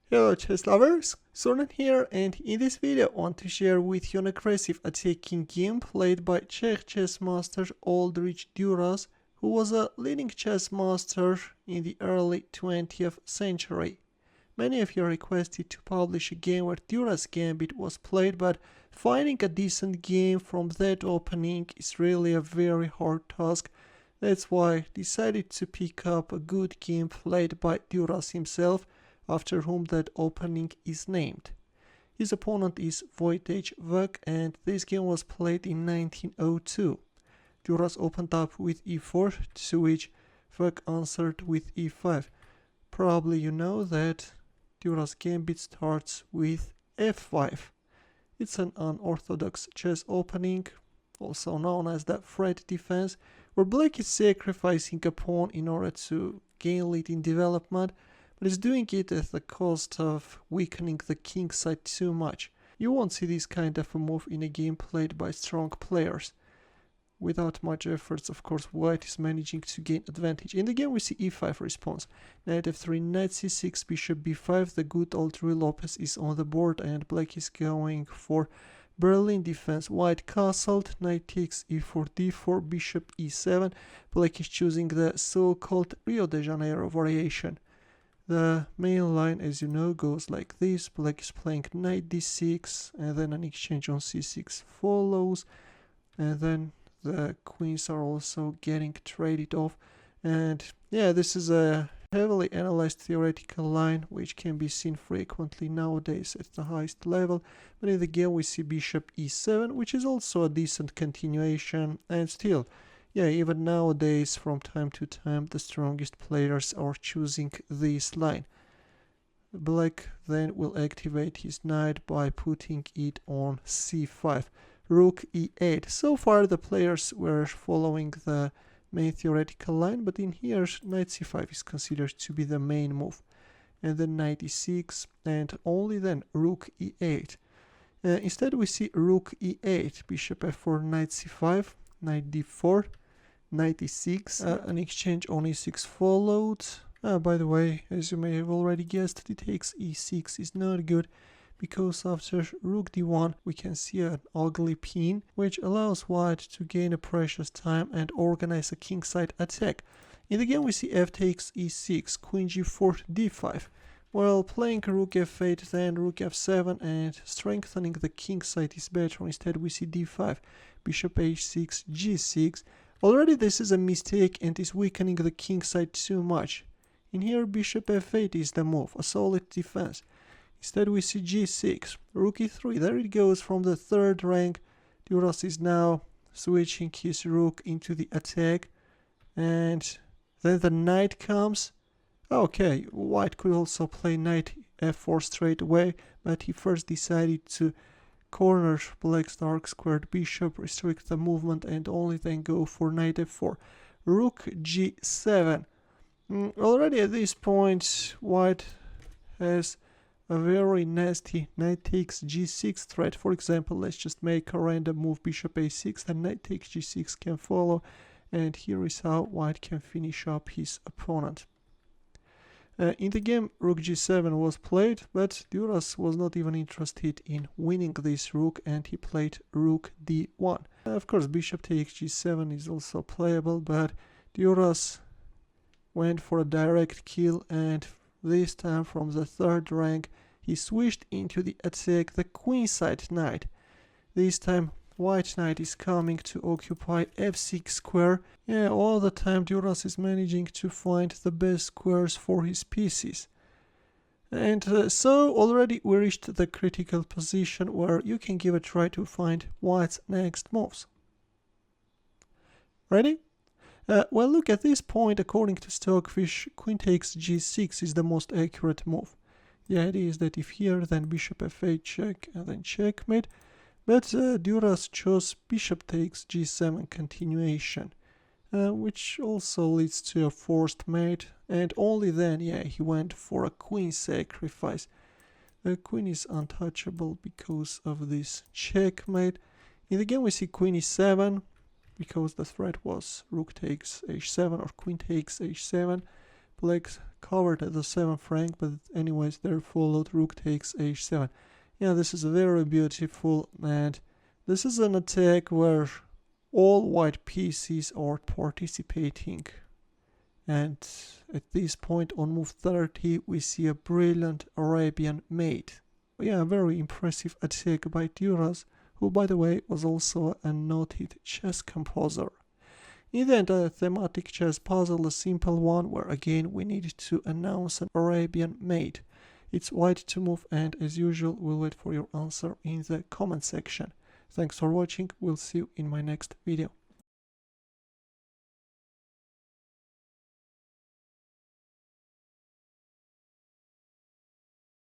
Hello chess lovers, Soren here, and in this video I want to share with you an aggressive attacking game played by Czech chess master Oldrich Duras, who was a leading chess master in the early 20th century. Many of you requested to publish a game where Duras Gambit was played, but finding a decent game from that opening is really a very hard task. That's why I decided to pick up a good game played by Duras himself, after whom that opening is named. His opponent is Vojtech VIk, and this game was played in 1902. Duras opened up with e4, to which VIk answered with e5. Probably you know that Duras Gambit starts with f5. It's an unorthodox chess opening, also known as the threat defense, where black is sacrificing a pawn in order to gain lead in development, but is doing it at the cost of weakening the king side too much. You won't see this kind of a move in a game played by strong players. Without much efforts, of course, white is managing to gain advantage. In the game we see e5 response. Knight f3, knight c6, bishop b5. The good old Ruy Lopez is on the board and black is going for Berlin defense. White castled, knight takes e4, d4, bishop e7. Black is choosing the so-called Rio de Janeiro variation. The main line, as you know, goes like this. Black is playing knight d6, and then an exchange on c6 follows, and then the queens are also getting traded off. And yeah, this is a heavily analyzed theoretical line which can be seen frequently nowadays at the highest level, but in the game we see bishop e7, which is also a decent continuation, and still, yeah, even nowadays, from time to time, the strongest players are choosing this line. Black then will activate his knight by putting it on c5. Rook e8. So far the players were following the main theoretical line, but in here knight c5 is considered to be the main move. And then knight e6, and only then rook e8. Instead we see rook e8, bishop f4, knight c5, knight d4, knight e6, an exchange on e6 followed. By the way, as you may have already guessed, d takes e6 is not good, because after rook d1 we can see an ugly pin, which allows white to gain a precious time and organize a kingside attack. In the game we see f takes e6, queen g4, d5. Well, playing rook f8, then rook f7, and strengthening the kingside is better. Instead we see d5, bishop h6, g6. Already this is a mistake and is weakening the king side too much. In here bishop f8 is the move, a solid defense. Instead we see g6, rook e3, there it goes from the third rank. Duras is now switching his rook into the attack, and then the knight comes. Okay, white could also play knight f4 straight away, but he first decided to corner black's dark squared bishop, restrict the movement, and only then go for knight f4. Rook g7. Already at this point white has a very nasty knight takes g6 threat. For example, let's just make a random move, bishop a6, then knight takes g6 can follow, and here is how white can finish up his opponent. In the game rook g7 was played, but Duras was not even interested in winning this rook, and he played rook d1. Of course bishop takes g7 is also playable, but Duras went for a direct kill, and this time from the third rank he switched into the attack the queenside knight. This time white knight is coming to occupy f6 square. Yeah, all the time Duras is managing to find the best squares for his pieces. And so already we reached the critical position where you can give a try to find white's next moves. Ready? Well, look, at this point, according to Stockfish, queen takes g6 is the most accurate move. The idea is that if here, then bishop f8 check, and then checkmate. But Duras chose bishop takes g7 continuation, which also leads to a forced mate, and only then, yeah, he went for a queen sacrifice. The queen is untouchable because of this checkmate. In the game we see queen e7, because the threat was rook takes h7 or queen takes h7. Black covered at the 7th rank, but anyways, there followed rook takes h7. Yeah, this is very beautiful, and this is an attack where all white pieces are participating. And at this point on move 30, we see a brilliant Arabian mate. Yeah, a very impressive attack by Duras, who by the way was also a noted chess composer. In the end, a thematic chess puzzle, a simple one where again we need to announce an Arabian mate. It's white to move, and as usual we'll wait for your answer in the comment section. Thanks for watching, we'll see you in my next video.